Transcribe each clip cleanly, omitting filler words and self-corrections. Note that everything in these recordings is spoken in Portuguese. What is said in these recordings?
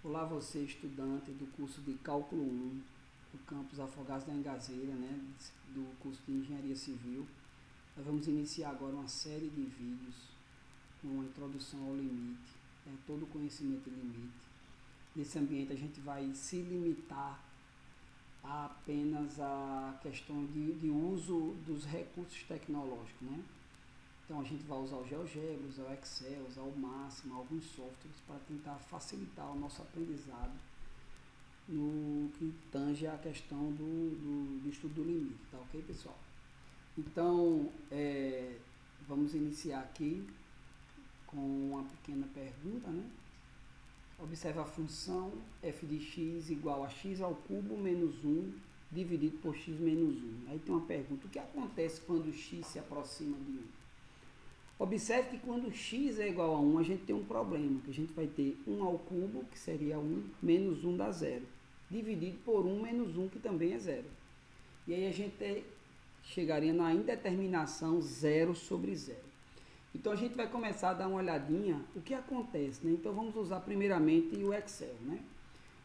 Olá, você estudante do curso de Cálculo 1 do campus Afogados da Engazeira, né, do curso de Engenharia Civil. Nós vamos iniciar agora uma série de vídeos com uma introdução ao limite, todo conhecimento de limite. Nesse ambiente a gente vai se limitar a apenas a questão de uso dos recursos tecnológicos, né? Então a gente vai usar o GeoGebra, usar o Excel, usar o Máximo, alguns softwares para tentar facilitar o nosso aprendizado no que tange a questão do estudo do limite, tá ok, pessoal? Então, vamos iniciar aqui com uma pequena pergunta, né? Observe a função f de x igual a x ao cubo menos 1 dividido por x menos 1. Aí tem uma pergunta, o que acontece quando x se aproxima de 1? Observe que quando x é igual a 1, a gente tem um problema, que a gente vai ter 1 ao cubo, que seria 1, menos 1 dá 0, dividido por 1 menos 1, que também é 0. E aí a gente chegaria na indeterminação 0 sobre 0. Então a gente vai começar a dar uma olhadinha o que acontece, né? Então vamos usar primeiramente o Excel, né?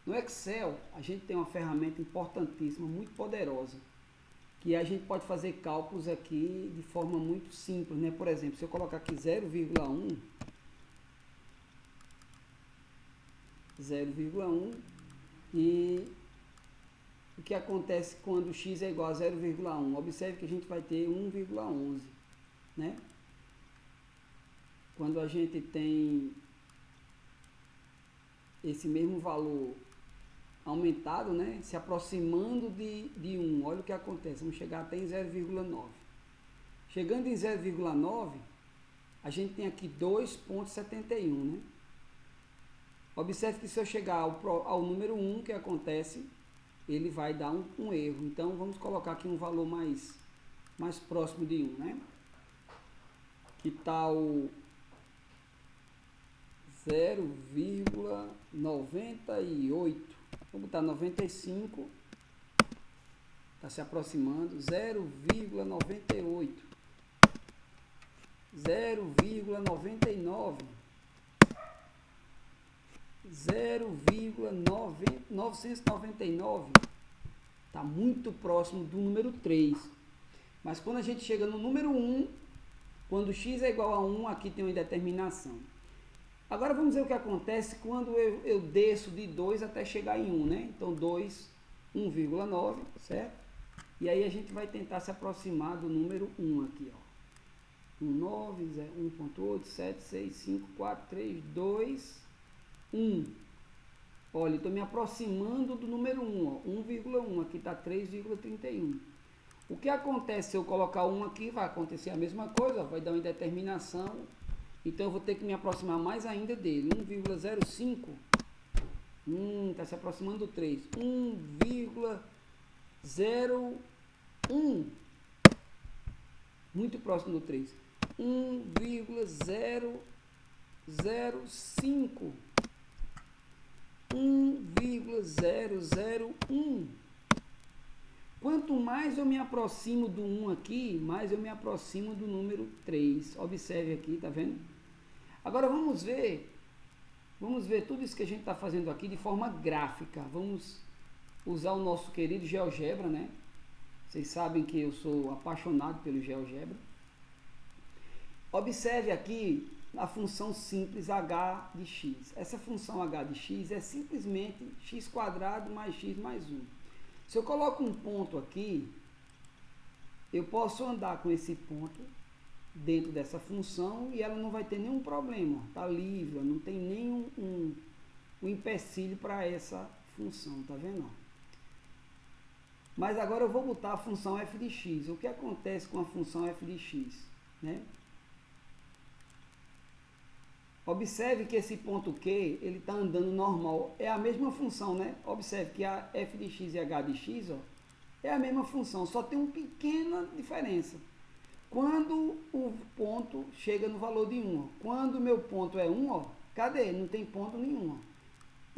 No Excel a gente tem uma ferramenta importantíssima, muito poderosa, que a gente pode fazer cálculos aqui de forma muito simples, né? Por exemplo, se eu colocar aqui 0,1 e o que acontece quando x é igual a 0,1? Observe que a gente vai ter 1,11, né? Quando a gente tem esse mesmo valor aumentado, né, se aproximando de 1, olha o que acontece, vamos chegar até em 0,9. Chegando em 0,9, a gente tem aqui 2,71, né? Observe que se eu chegar ao número 1, o que acontece? Ele vai dar um erro. Então, vamos colocar aqui um valor mais próximo de 1, né? Que tal 0,98? Vou botar 95, está se aproximando, 0,98, 0,99, 0,999, está muito próximo do número 3. Mas quando a gente chega no número 1, quando x é igual a 1, aqui tem uma indeterminação. Agora vamos ver o que acontece quando eu desço de 2 até chegar em 1, né? Então 2, 1,9, certo? E aí a gente vai tentar se aproximar do número 1 aqui, ó. 1,9, 1,8, 7, 6, 5, 4, 3, 2, 1. Olha, estou me aproximando do número 1, ó, 1,1, aqui está 3,31. O que acontece se eu colocar 1 aqui? Vai acontecer a mesma coisa, ó, vai dar uma indeterminação. Então eu vou ter que me aproximar mais ainda dele. 1,05. Está se aproximando do 3. 1,01. Muito próximo do 3. 1,005. 1,001. Quanto mais eu me aproximo do 1 aqui, mais eu me aproximo do número 3. Observe aqui, tá vendo? Agora vamos ver tudo isso que a gente está fazendo aqui de forma gráfica. Vamos usar o nosso querido GeoGebra, né? Vocês sabem que eu sou apaixonado pelo GeoGebra. Observe aqui a função simples h de x. Essa função h de x é simplesmente x² mais x mais 1. Se eu coloco um ponto aqui, eu posso andar com esse ponto dentro dessa função e ela não vai ter nenhum problema, está livre, não tem nenhum um empecilho para essa função, tá vendo? Mas agora eu vou botar a função f de x. O que acontece com a função f de x, né? Observe que esse ponto Q, ele está andando normal, é a mesma função, né? Observe que a f de x e h de x, ó, é a mesma função, só tem uma pequena diferença. Quando o ponto chega no valor de 1, ó. Quando o meu ponto é 1, ó, cadê? Não tem ponto nenhum, ó.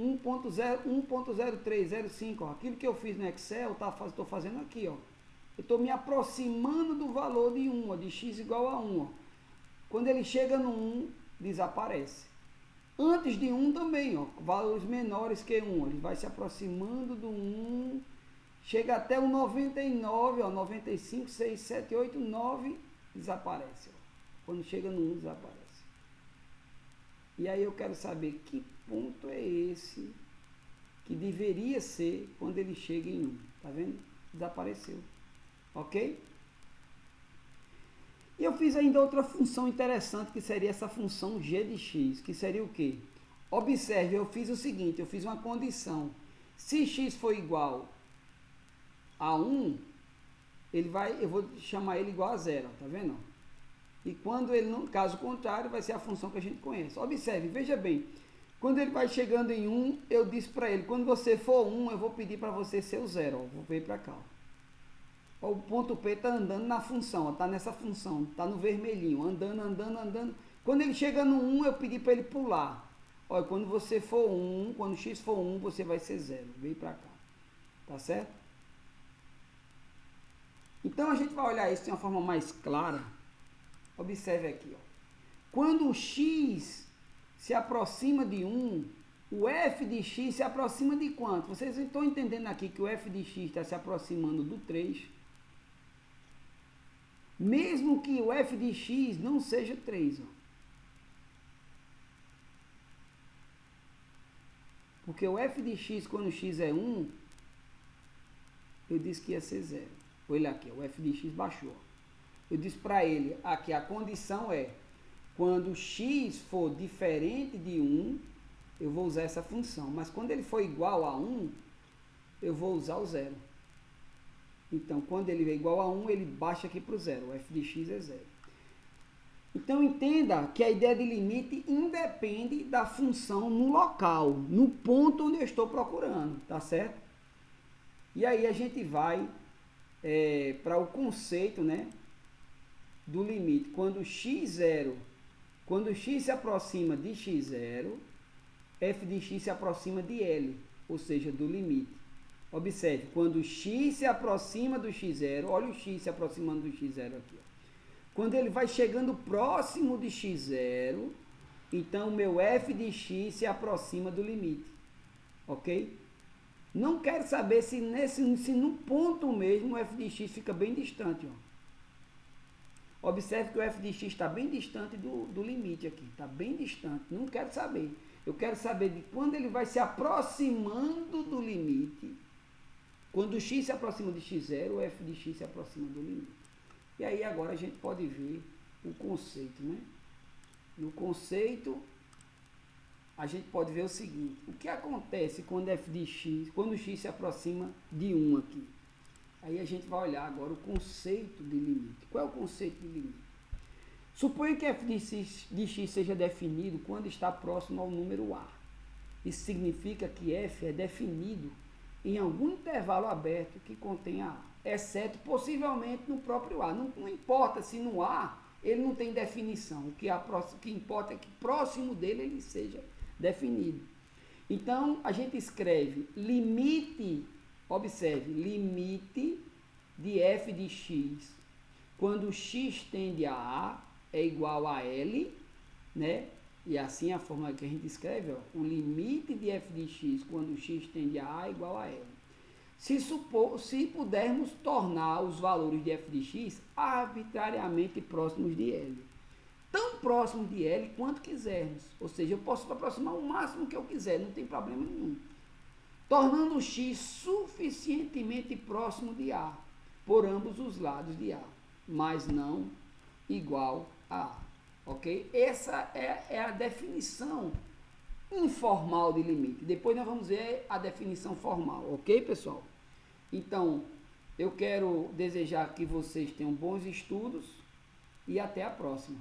1.0305, ó. Aquilo que eu fiz no Excel, estou fazendo aqui, ó. Eu estou me aproximando do valor de 1, ó, de x igual a 1, ó. Quando ele chega no 1, desaparece. Antes de 1 também, ó, valores menores que 1, ele vai se aproximando do 1, chega até o 99, ó, 95, 6, 7, 8, 9, desaparece. Ó. Quando chega no 1, desaparece. E aí eu quero saber que ponto é esse que deveria ser quando ele chega em 1. Tá vendo? Desapareceu. Ok? E eu fiz ainda outra função interessante, que seria essa função g de x, que seria o quê? Observe, eu fiz o seguinte, eu fiz uma condição. Se x for igual a 1, eu vou chamar ele igual a 0, tá vendo? E quando ele, no caso contrário, vai ser a função que a gente conhece. Observe, veja bem, quando ele vai chegando em 1, eu disse para ele, quando você for 1, eu vou pedir para você ser o 0, ó, vou vir para cá, ó. O ponto P está andando na função, está nessa função, está no vermelhinho, andando, andando, andando. Quando ele chega no 1, eu pedi para ele pular. Olha, quando você for 1, quando x for 1, você vai ser 0. Vem para cá. Tá certo? Então, a gente vai olhar isso de uma forma mais clara. Observe aqui, ó. Quando o x se aproxima de 1, o f de x se aproxima de quanto? Vocês estão entendendo aqui que o f de x está se aproximando do 3. Mesmo que o f de x não seja 3. Ó. Porque o f de x, quando x é 1, eu disse que ia ser 0. Olha aqui, o f de x baixou. Eu disse para ele, aqui a condição é, quando x for diferente de 1, eu vou usar essa função. Mas quando ele for igual a 1, eu vou usar o 0. Então, quando ele é igual a 1, ele baixa aqui para o 0. O f de x é 0. Então, entenda que a ideia de limite independe da função no local, no ponto onde eu estou procurando, tá certo? E aí a gente vai para o conceito, né, do limite. Quando x se aproxima de x0, f de x se aproxima de L, ou seja, do limite. Observe, quando x se aproxima do x0, olha o x se aproximando do x0 aqui. Ó. Quando ele vai chegando próximo de x0, então meu f de x se aproxima do limite. Ok? Não quero saber se no ponto mesmo o f de x fica bem distante. Ó. Observe que o f de x está bem distante do limite aqui. Está bem distante. Não quero saber. Eu quero saber de quando ele vai se aproximando do limite. Quando o x se aproxima de x0, o f de x se aproxima do limite. E aí agora a gente pode ver o conceito, né? No conceito, a gente pode ver o seguinte. O que acontece quando f de x, quando o x se aproxima de 1 aqui? Aí a gente vai olhar agora o conceito de limite. Qual é o conceito de limite? Suponha que f de x seja definido quando está próximo ao número a. Isso significa que f é definido em algum intervalo aberto que contenha a, exceto possivelmente no próprio a. Não importa se no a ele não tem definição, o que importa é que próximo dele ele seja definido. Então, a gente escreve limite, observe, limite de f de x, quando x tende a é igual a L, né? E assim a forma que a gente escreve, ó, o limite de f de x quando x tende a é igual a L. Se pudermos tornar os valores de f de x arbitrariamente próximos de L. Tão próximos de L quanto quisermos. Ou seja, eu posso aproximar o máximo que eu quiser, não tem problema nenhum. Tornando x suficientemente próximo de A, por ambos os lados de A, mas não igual a A. Ok? Essa é a definição informal de limite. Depois nós vamos ver a definição formal. Ok, pessoal? Então, eu quero desejar que vocês tenham bons estudos e até a próxima.